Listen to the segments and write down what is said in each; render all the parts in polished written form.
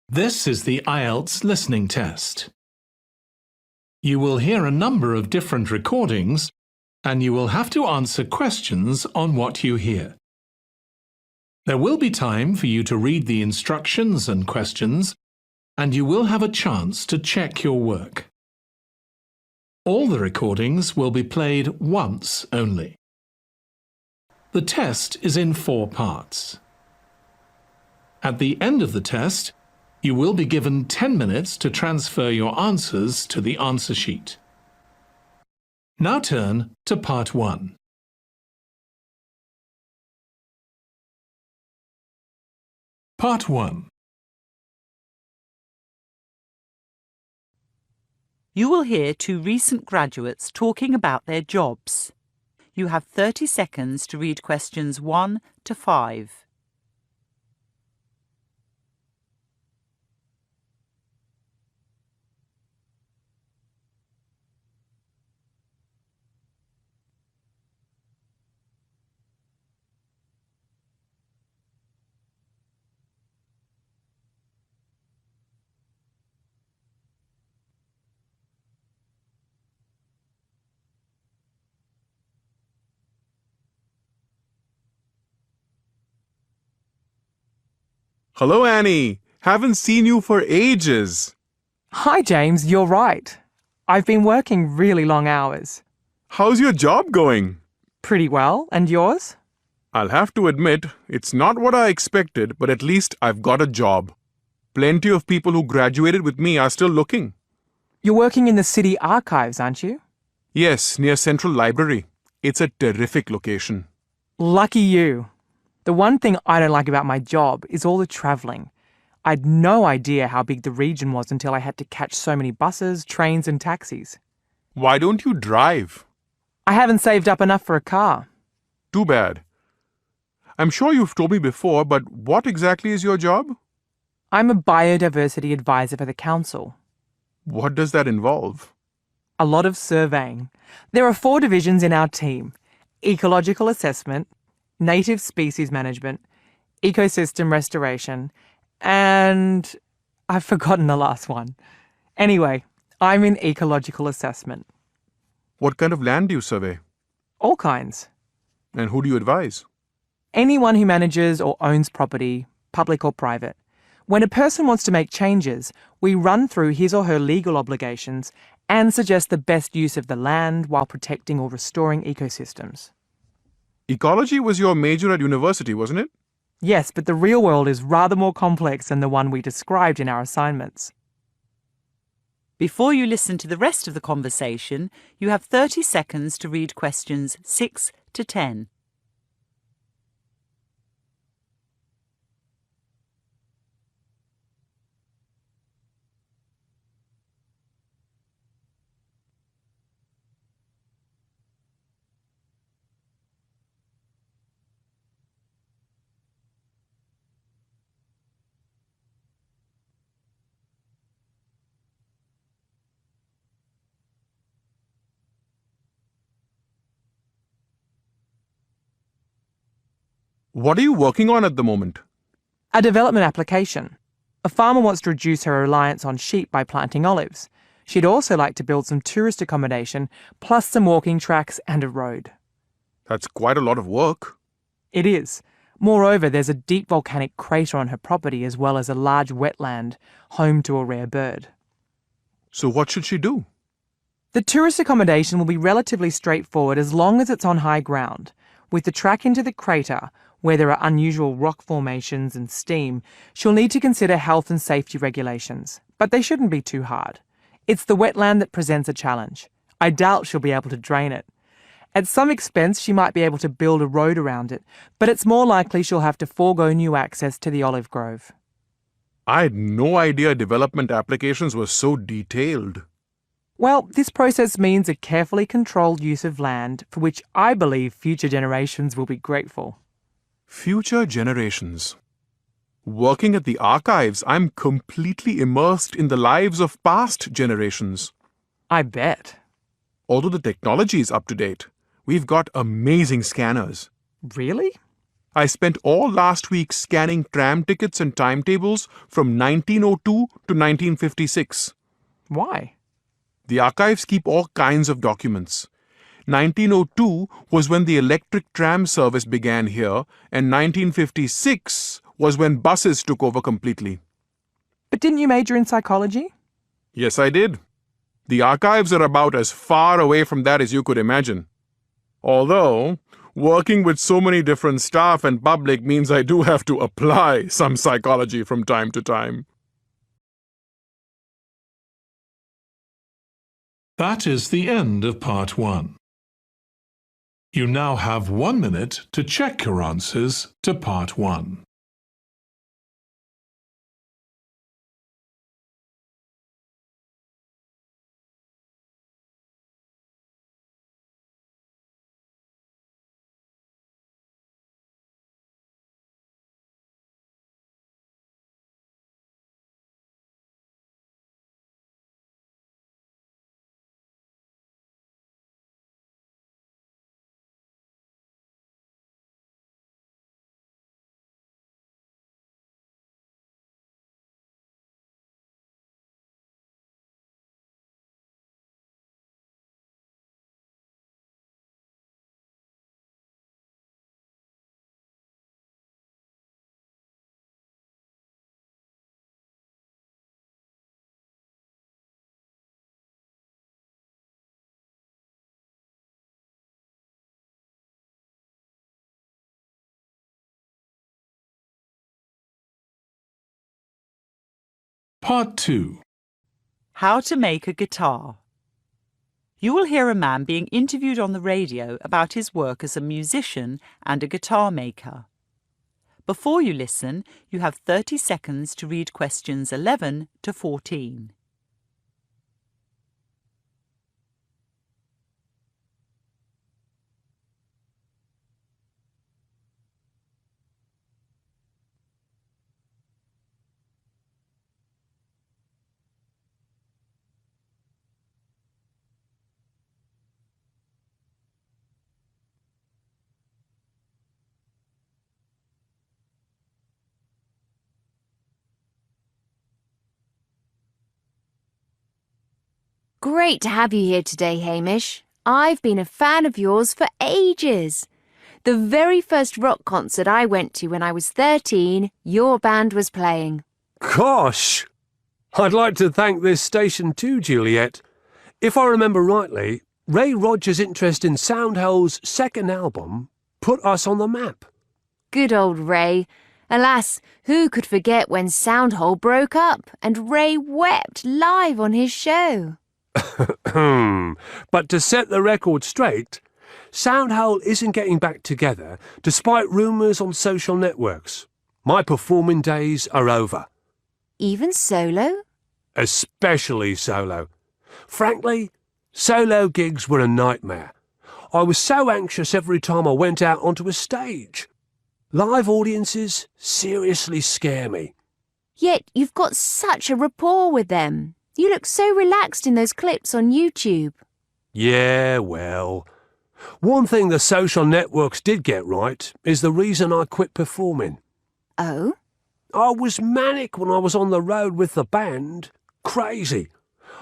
This is the IELTS listening test. You will hear a number of different recordings and you will have to answer questions on what you hear. There will be time for you to read the instructions and questions, and you will have a chance to check your work. All the recordings will be played once only. The test is in 4 parts. At the end of the test, you will be given 10 minutes to transfer your answers to the answer sheet. Now turn to Part 1. Part 1. You will hear 2 recent graduates talking about their jobs. You have 30 seconds to read questions 1 to 5. Hello, Annie. Haven't seen you for ages. Hi, James. You're right. I've been working really long hours. How's your job going? Pretty well. And yours? I'll have to admit, it's not what I expected, but at least I've got a job. Plenty of people who graduated with me are still looking. You're working in the city archives, aren't you? Yes, near Central Library. It's a terrific location. Lucky you. The one thing I don't like about my job is all the travelling. I'd no idea how big the region was until I had to catch so many buses, trains and taxis. Why don't you drive? I haven't saved up enough for a car. Too bad. I'm sure you've told me before, but what exactly is your job? I'm a biodiversity advisor for the council. What does that involve? A lot of surveying. There are 4 divisions in our team: ecological assessment, native species management, ecosystem restoration, and I've forgotten the last one. Anyway, I'm in ecological assessment. What kind of land do you survey? All kinds. And who do you advise? Anyone who manages or owns property, public or private. When a person wants to make changes, we run through his or her legal obligations and suggest the best use of the land while protecting or restoring ecosystems. Ecology was your major at university, wasn't it? Yes, but the real world is rather more complex than the one we described in our assignments. Before you listen to the rest of the conversation, you have 30 seconds to read questions 6 to 10. What are you working on at the moment? A development application. A farmer wants to reduce her reliance on sheep by planting olives. She'd also like to build some tourist accommodation, plus some walking tracks and a road. That's quite a lot of work. It is. Moreover, there's a deep volcanic crater on her property as well as a large wetland, home to a rare bird. So what should she do? The tourist accommodation will be relatively straightforward as long as it's on high ground. With the track into the crater, where there are unusual rock formations and steam, she'll need to consider health and safety regulations, but they shouldn't be too hard. It's the wetland that presents a challenge. I doubt she'll be able to drain it. At some expense, she might be able to build a road around it, but it's more likely she'll have to forego new access to the olive grove. I had no idea development applications were so detailed. Well, this process means a carefully controlled use of land for which I believe future generations will be grateful. Future generations. Working at the archives, I'm completely immersed in the lives of past generations. I bet. Although the technology is up to date, we've got amazing scanners. Really? I spent all last week scanning tram tickets and timetables from 1902 to 1956. Why? The archives keep all kinds of documents. 1902 was when the electric tram service began here, and 1956 was when buses took over completely. But didn't you major in psychology? Yes, I did. The archives are about as far away from that as you could imagine. Although, working with so many different staff and public means I do have to apply some psychology from time to time. That is the end of part 1. You now have 1 minute to check your answers to part 1. Part 2. How to make a guitar. You will hear a man being interviewed on the radio about his work as a musician and a guitar maker. Before you listen, you have 30 seconds to read questions 11 to 14. Great to have you here today, Hamish. I've been a fan of yours for ages. The very first rock concert I went to when I was 13, your band was playing. Gosh! I'd like to thank this station too, Juliet. If I remember rightly, Ray Rogers' interest in Soundhole's second album put us on the map. Good old Ray. Alas, who could forget when Soundhole broke up and Ray wept live on his show? But to set the record straight, Soundhole isn't getting back together despite rumours on social networks. My performing days are over. Even solo? Especially solo. Frankly, solo gigs were a nightmare. I was so anxious every time I went out onto a stage. Live audiences seriously scare me. Yet you've got such a rapport with them. You look so relaxed in those clips on YouTube. Yeah, well, one thing the social networks did get right is the reason I quit performing. Oh? I was manic when I was on the road with the band. Crazy.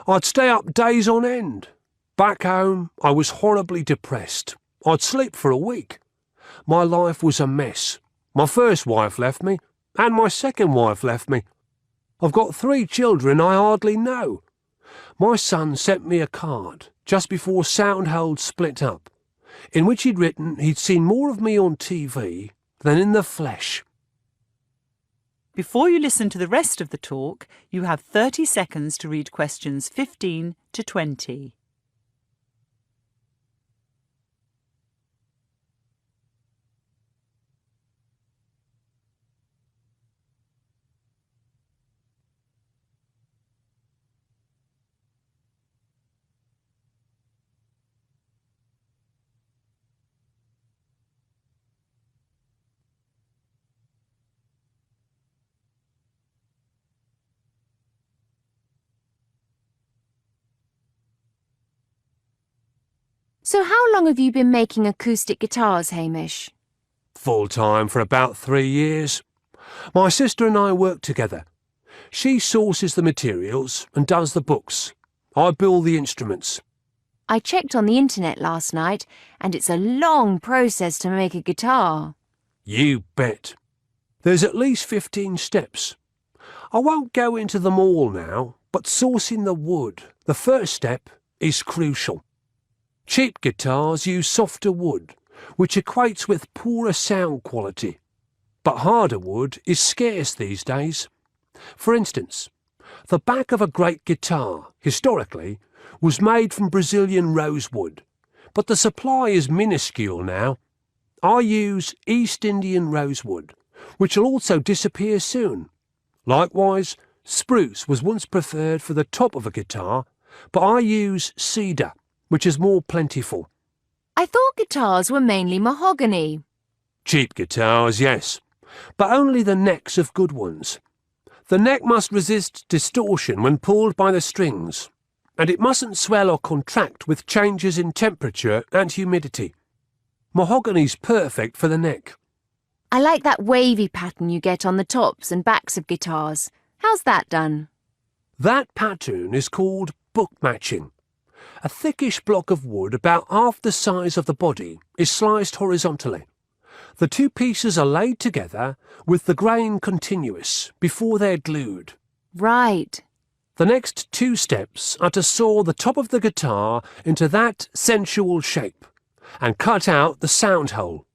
I'd stay up days on end. Back home, I was horribly depressed. I'd sleep for a week. My life was a mess. My first wife left me, and my second wife left me. I've got 3 children I hardly know. My son sent me a card just before Soundhole split up, in which he'd written he'd seen more of me on TV than in the flesh. Before you listen to the rest of the talk, you have 30 seconds to read questions 15 to 20. So how long have you been making acoustic guitars, Hamish? full-time for about 3 years. My sister and I work together. She sources the materials and does the books. I build the instruments. I checked on the internet last night, and it's a long process to make a guitar. You bet. There's at least 15 steps. I won't go into them all now, but sourcing the wood, the first step, is crucial. Cheap guitars use softer wood, which equates with poorer sound quality. But harder wood is scarce these days. For instance, the back of a great guitar, historically, was made from Brazilian rosewood, but the supply is minuscule now. I use East Indian rosewood, which will also disappear soon. Likewise, spruce was once preferred for the top of a guitar, but I use cedar, which is more plentiful. I thought guitars were mainly mahogany. Cheap guitars, yes, but only the necks of good ones. The neck must resist distortion when pulled by the strings, and it mustn't swell or contract with changes in temperature and humidity. Mahogany's perfect for the neck. I like that wavy pattern you get on the tops and backs of guitars. How's that done? That pattern is called book matching. A thickish block of wood about half the size of the body is sliced horizontally. The two pieces are laid together with the grain continuous before they're glued. Right. The next 2 steps are to saw the top of the guitar into that sensual shape and cut out the sound hole.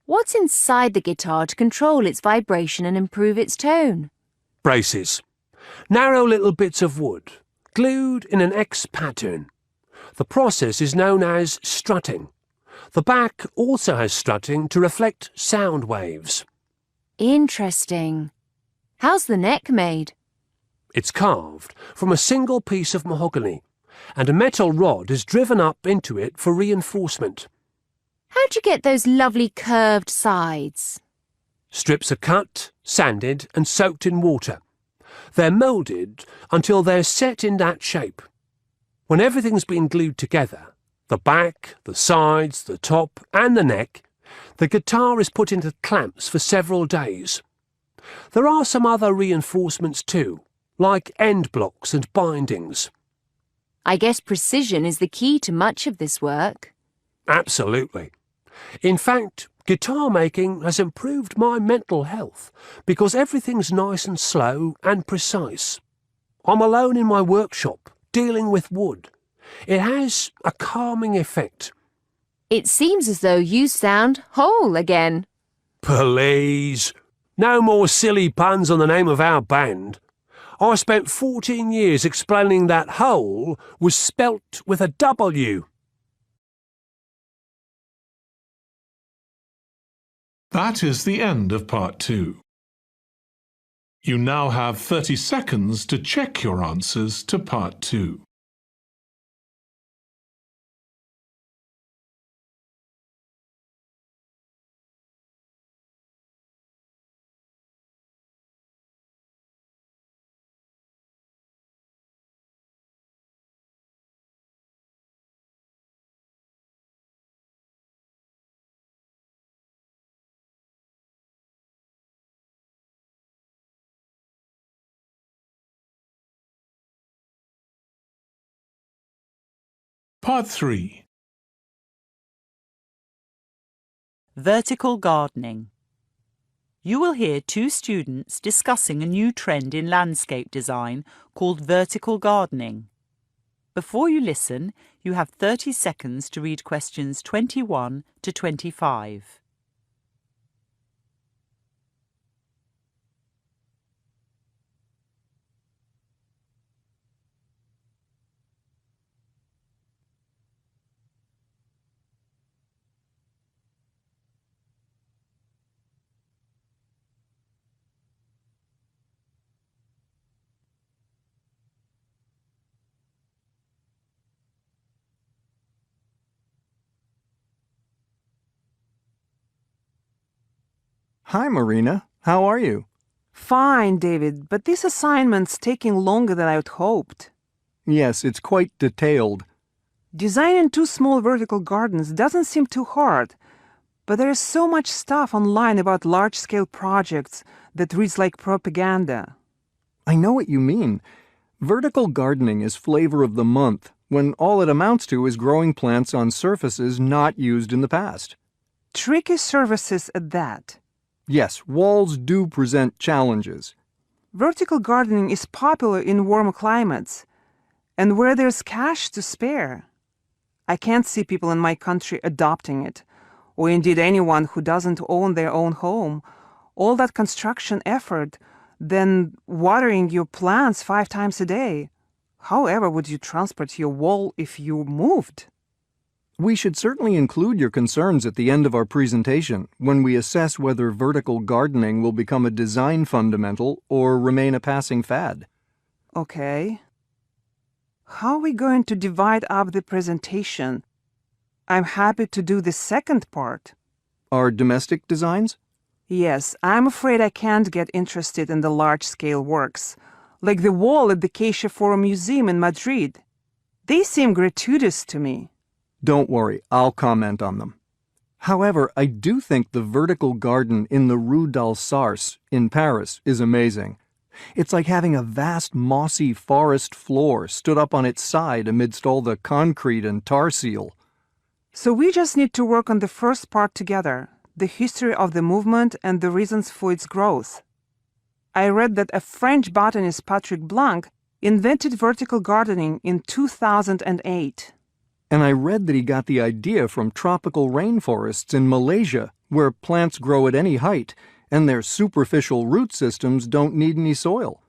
What's inside the guitar to control its vibration and improve its tone? Braces. Narrow little bits of wood, glued in an X pattern. The process is known as strutting. The back also has strutting to reflect sound waves. Interesting. How's the neck made? It's carved from a single piece of mahogany, and a metal rod is driven up into it for reinforcement. How'd you get those lovely curved sides? Strips are cut, sanded, and soaked in water. They're moulded until they're set in that shape. When everything's been glued together, the back, the sides, the top, and the neck, the guitar is put into clamps for several days. There are some other reinforcements too, like end blocks and bindings. I guess precision is the key to much of this work. Absolutely. In fact, guitar making has improved my mental health because everything's nice and slow and precise. I'm alone in my workshop, dealing with wood. It has a calming effect. It seems as though you sound whole again. Please, no more silly puns on the name of our band. I spent 14 years explaining that whole was spelt with a W. That is the end of part 2. You now have 30 seconds to check your answers to part 2. Part 3. Vertical gardening. You will hear 2 students discussing a new trend in landscape design called vertical gardening. Before you listen, you have 30 seconds to read questions 21 to 25. Hi, Marina. How are you? Fine, David, but this assignment's taking longer than I'd hoped. Yes, it's quite detailed. Designing 2 small vertical gardens doesn't seem too hard, But there is so much stuff online about large-scale projects that reads like propaganda. I know what you mean. Vertical gardening is flavor of the month, when all it amounts to is growing plants on surfaces not used in the past. Tricky surfaces at that. Yes, walls do present challenges. Vertical gardening is popular in warm climates, and where there's cash to spare. I can't see people in my country adopting it, or indeed anyone who doesn't own their own home. All that construction effort, then watering your plants 5 times a day. However would you transport your wall if you moved? We should certainly include your concerns at the end of our presentation when we assess whether vertical gardening will become a design fundamental or remain a passing fad. Okay. How are we going to divide up the presentation? I'm happy to do the second part. Our domestic designs? Yes, I'm afraid I can't get interested in the large-scale works, like the wall at the Caixa Forum Museum in Madrid. They seem gratuitous to me. Don't worry, I'll comment on them. However, I do think the vertical garden in the Rue d'Alsace in Paris is amazing. It's like having a vast mossy forest floor stood up on its side amidst all the concrete and tar seal. So we just need to work on the first part together, the history of the movement and the reasons for its growth. I read that a French botanist, Patrick Blanc, invented vertical gardening in 2008. And I read that he got the idea from tropical rainforests in Malaysia, where plants grow at any height, and their superficial root systems don't need any soil.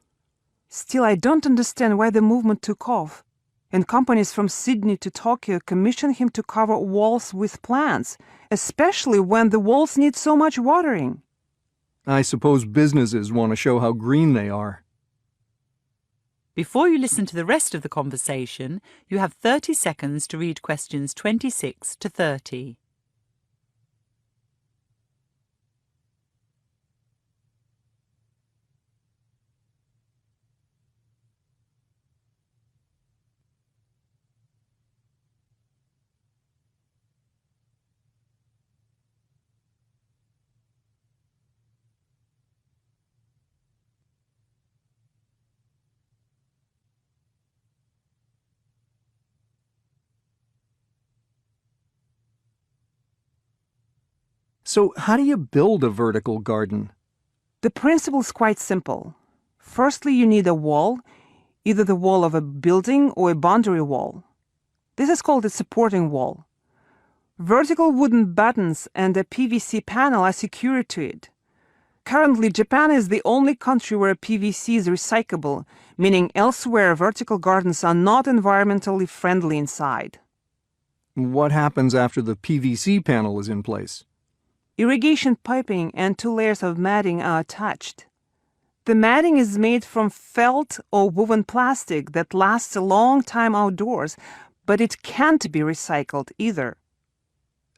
Still, I don't understand why the movement took off, and companies from Sydney to Tokyo commissioned him to cover walls with plants, especially when the walls need so much watering. I suppose businesses want to show how green they are. Before you listen to the rest of the conversation, you have 30 seconds to read questions 26 to 30. So how do you build a vertical garden? The principle is quite simple. Firstly, you need a wall, either the wall of a building or a boundary wall. This is called a supporting wall. Vertical wooden buttons and a PVC panel are secured to it. Currently, Japan is the only country where PVC is recyclable, meaning elsewhere vertical gardens are not environmentally friendly inside. What happens after the PVC panel is in place? Irrigation piping and 2 layers of matting are attached. The matting is made from felt or woven plastic that lasts a long time outdoors, but it can't be recycled either.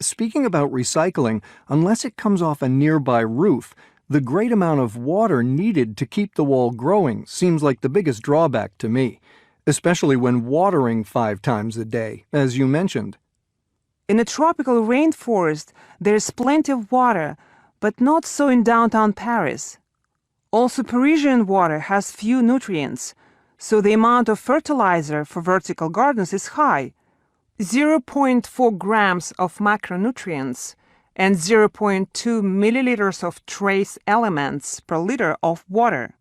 Speaking about recycling, unless it comes off a nearby roof, the great amount of water needed to keep the wall growing seems like the biggest drawback to me, especially when watering 5 times a day, as you mentioned. In a tropical rainforest, there is plenty of water, but not so in downtown Paris. Also, Parisian water has few nutrients, so the amount of fertilizer for vertical gardens is high, 0.4 grams of macronutrients and 0.2 milliliters of trace elements per liter of water.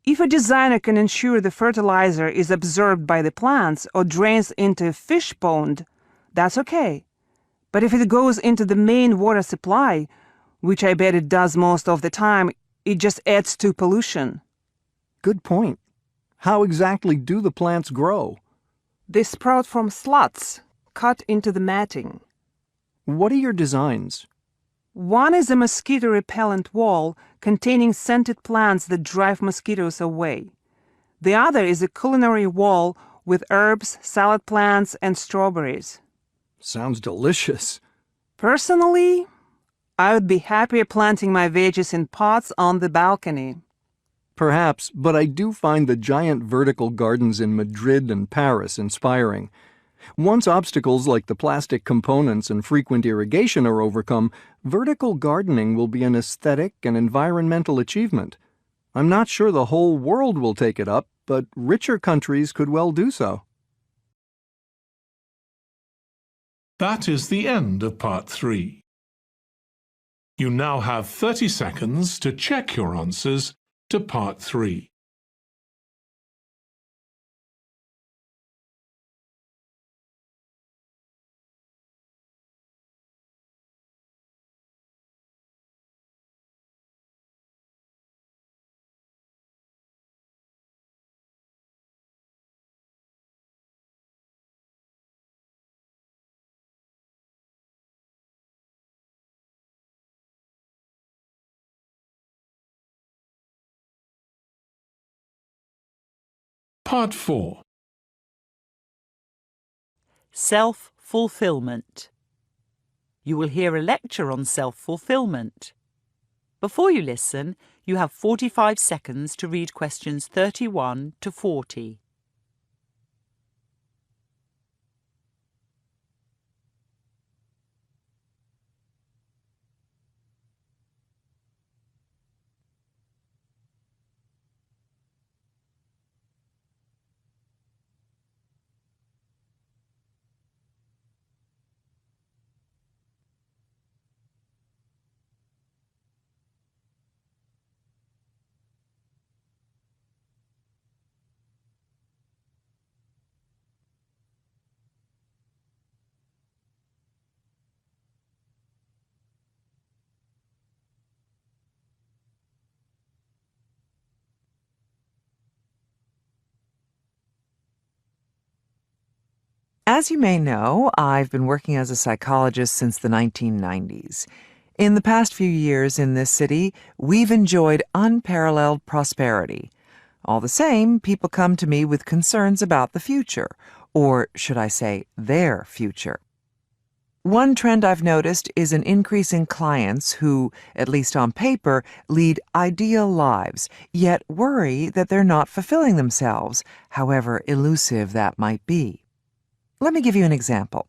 If a designer can ensure the fertilizer is absorbed by the plants or drains into a fish pond, that's okay. But if it goes into the main water supply, which I bet it does most of the time, it just adds to pollution. Good point. How exactly do the plants grow? They sprout from slots cut into the matting. What are your designs? One is a mosquito-repellent wall containing scented plants that drive mosquitoes away. The other is a culinary wall with herbs, salad plants, and strawberries. Sounds delicious. Personally, I would be happier planting my veggies in pots on the balcony. Perhaps, but I do find the giant vertical gardens in Madrid and Paris inspiring. Once obstacles like the plastic components and frequent irrigation are overcome, vertical gardening will be an aesthetic and environmental achievement. I'm not sure the whole world will take it up, but richer countries could well do so. That is the end of part 3. You now have 30 seconds to check your answers to part 3. Part 4. Self-fulfillment. You will hear a lecture on self-fulfillment. Before you listen, you have 45 seconds to read questions 31 to 40. As you may know, I've been working as a psychologist since the 1990s. In the past few years in this city, we've enjoyed unparalleled prosperity. All the same, people come to me with concerns about the future, or should I say, their future. One trend I've noticed is an increase in clients who, at least on paper, lead ideal lives, yet worry that they're not fulfilling themselves, however elusive that might be. Let me give you an example.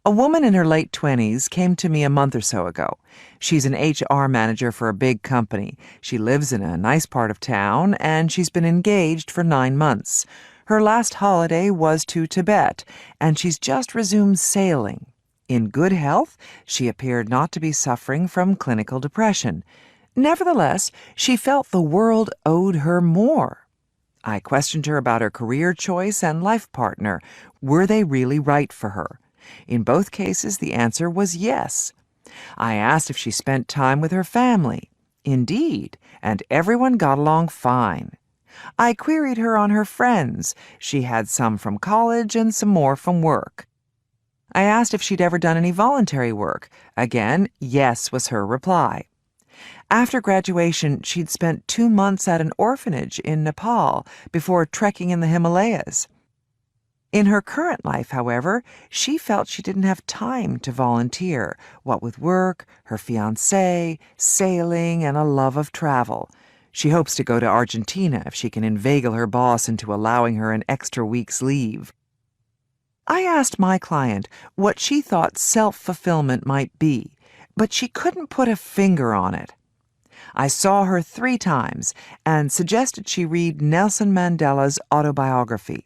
A woman in her late 20s came to me a month or so ago. She's an HR manager for a big company. She lives in a nice part of town, and she's been engaged for 9 months. Her last holiday was to Tibet, and she's just resumed sailing. In good health, she appeared not to be suffering from clinical depression. Nevertheless, she felt the world owed her more. I questioned her about her career choice and life partner. Were they really right for her? In both cases, the answer was yes. I asked if she spent time with her family. Indeed, and everyone got along fine. I queried her on her friends. She had some from college and some more from work. I asked if she'd ever done any voluntary work. Again, yes was her reply. After graduation, she'd spent 2 months at an orphanage in Nepal before trekking in the Himalayas. In her current life, however, she felt she didn't have time to volunteer, what with work, her fiancé, sailing, and a love of travel. She hopes to go to Argentina if she can inveigle her boss into allowing her an extra week's leave. I asked my client what she thought self-fulfillment might be, but she couldn't put a finger on it. I saw her 3 times and suggested she read Nelson Mandela's autobiography,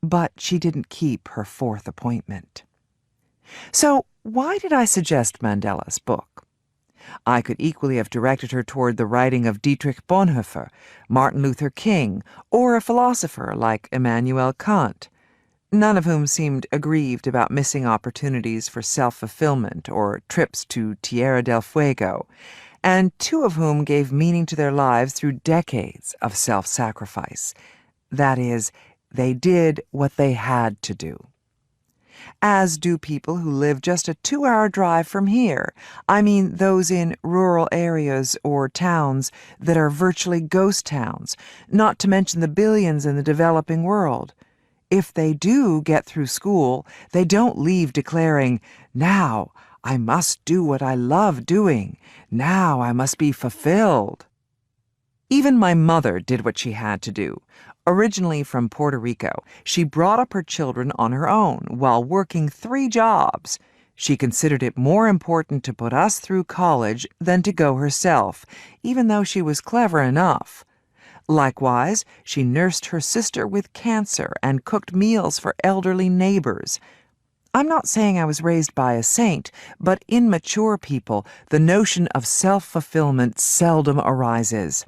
but she didn't keep her 4th appointment. So why did I suggest Mandela's book? I could equally have directed her toward the writing of Dietrich Bonhoeffer, Martin Luther King, or a philosopher like Immanuel Kant, none of whom seemed aggrieved about missing opportunities for self-fulfillment or trips to Tierra del Fuego, and 2 of whom gave meaning to their lives through decades of self-sacrifice. That is, they did what they had to do. As do people who live just a 2-hour drive from here. I mean those in rural areas or towns that are virtually ghost towns, not to mention the billions in the developing world. If they do get through school, they don't leave declaring, "Now I must do what I love doing. Now I must be fulfilled." Even my mother did what she had to do. Originally from Puerto Rico, she brought up her children on her own while working 3 jobs. She considered it more important to put us through college than to go herself, even though she was clever enough. Likewise, she nursed her sister with cancer and cooked meals for elderly neighbors. I'm not saying I was raised by a saint, but in mature people, the notion of self-fulfillment seldom arises.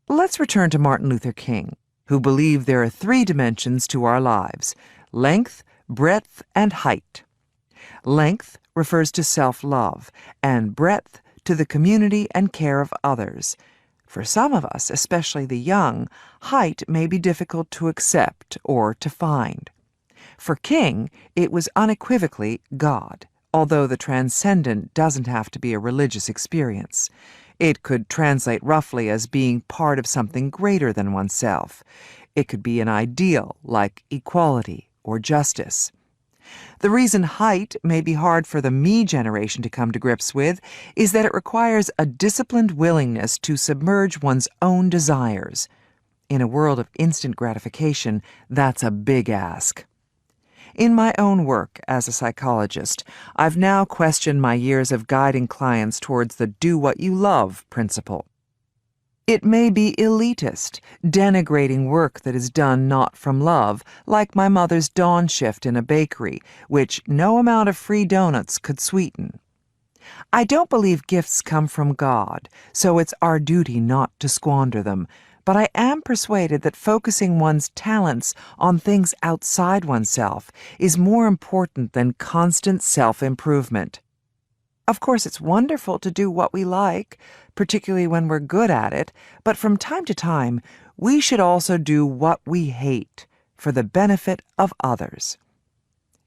Let's return to Martin Luther King, who believed there are 3 dimensions to our lives: length, breadth, and height. Length refers to self-love, and breadth to the community and care of others. For some of us, especially the young, height may be difficult to accept or to find. For King, it was unequivocally God, although the transcendent doesn't have to be a religious experience. It could translate roughly as being part of something greater than oneself. It could be an ideal, like equality or justice. The reason height may be hard for the me generation to come to grips with is that it requires a disciplined willingness to submerge one's own desires. In a world of instant gratification, that's a big ask. In my own work as a psychologist, I've now questioned my years of guiding clients towards the do what you love principle. It may be elitist, denigrating work that is done not from love, like my mother's dawn shift in a bakery, which no amount of free donuts could sweeten. I don't believe gifts come from God, so it's our duty not to squander them, but I am persuaded that focusing one's talents on things outside oneself is more important than constant self-improvement. Of course, it's wonderful to do what we like, particularly when we're good at it, but from time to time, we should also do what we hate for the benefit of others.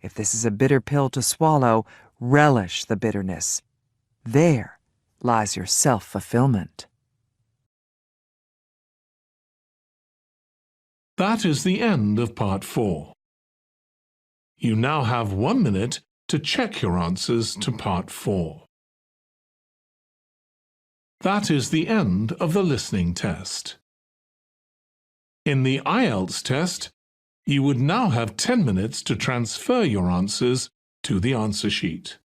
If this is a bitter pill to swallow, relish the bitterness. There lies your self-fulfillment. That is the end of Part 4. You now have 1 minute to check your answers to Part 4. That is the end of the listening test. In the IELTS test, you would now have 10 minutes to transfer your answers to the answer sheet.